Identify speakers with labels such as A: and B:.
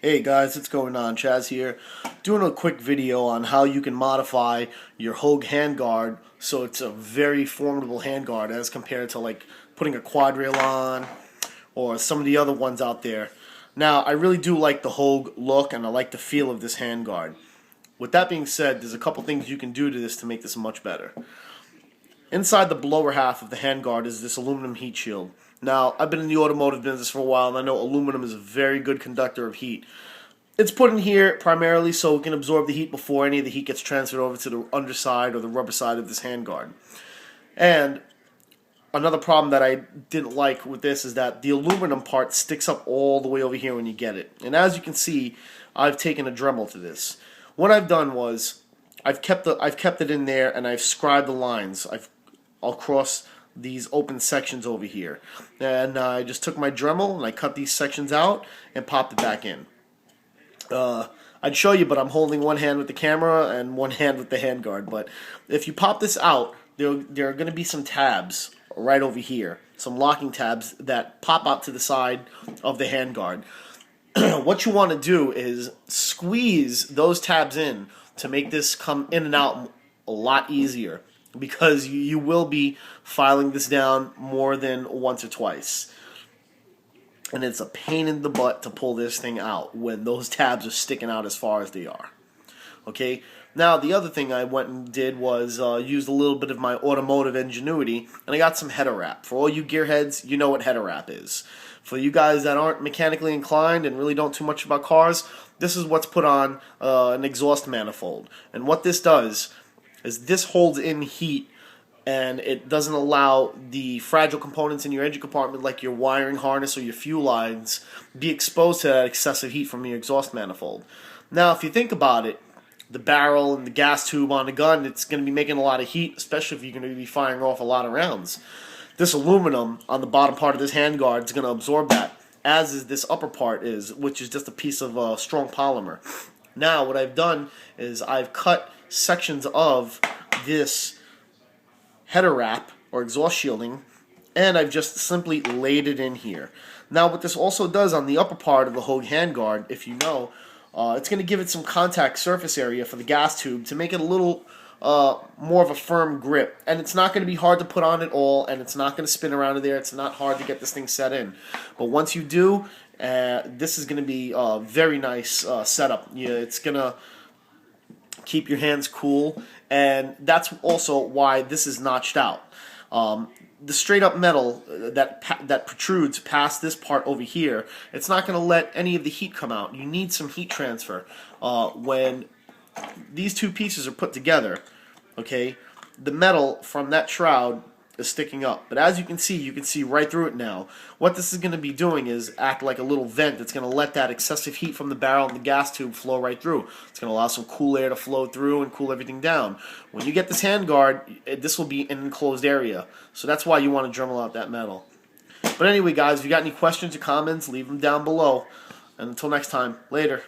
A: Hey guys, what's going on? Chaz here, doing a quick video on how you can modify your Hogue Handguard so it's a very formidable handguard as compared to like putting a quad rail on or some of the other ones out there. Now, I really do like the Hogue look and I like the feel of this handguard. With that being said, there's a couple things you can do to this to make this much better. Inside the lower half of the handguard is this aluminum heat shield. Now, I've been in the automotive business for a while, and I know aluminum is a very good conductor of heat. It's put in here primarily so it can absorb the heat before any of the heat gets transferred over to the underside or the rubber side of this handguard. And another problem that I didn't like with this is that the aluminum part sticks up all the way over here when you get it. And as you can see, I've taken a Dremel to this. What I've done was I've kept it in there and I've scribed the lines. Across these open sections over here, and I just took my Dremel and I cut these sections out and popped it back in. I'd show you, but I'm holding one hand with the camera and one hand with the handguard. But if you pop this out, there are going to be some tabs right over here, some locking tabs that pop out to the side of the handguard. What you want to do is squeeze those tabs in to make this come in and out a lot easier, because you will be filing this down more than once or twice. And it's a pain in the butt to pull this thing out when those tabs are sticking out as far as they are. Okay, now the other thing I went and did was used a little bit of my automotive ingenuity, and I got some header wrap. For all you gearheads, you know what header wrap is. For you guys that aren't mechanically inclined and really don't too much about cars, this is what's put on an exhaust manifold. And what this does is this holds in heat, and it doesn't allow the fragile components in your engine compartment, like your wiring harness or your fuel lines, be exposed to that excessive heat from your exhaust manifold. Now, if you think about it, the barrel and the gas tube on the gun, it's going to be making a lot of heat, especially if you're going to be firing off a lot of rounds. This aluminum on the bottom part of this handguard is going to absorb that, as is this upper part which is just a piece of strong polymer. Now, what I've done is I've cut sections of this header wrap or exhaust shielding, and I've just simply laid it in here. Now, what this also does on the upper part of the Hogue handguard, if you know, it's going to give it some contact surface area for the gas tube to make it a little more of a firm grip. And it's not going to be hard to put on at all, and it's not going to spin around in there. It's not hard to get this thing set in. But once you do, this is going to be a very nice setup. It's going to keep your hands cool, and that's also why this is notched out. The straight up metal that protrudes past this part over here, it's not going to let any of the heat come out. You need some heat transfer when these two pieces are put together. Okay, the metal from that shroud is sticking up, but as you can see right through it now. What this is going to be doing is act like a little vent that's going to let that excessive heat from the barrel and the gas tube flow right through. It's going to allow some cool air to flow through and cool everything down. When you get this handguard, this will be an enclosed area, so that's why you want to Dremel out that metal. But anyway, guys, if you got any questions or comments, leave them down below. And until next time, later.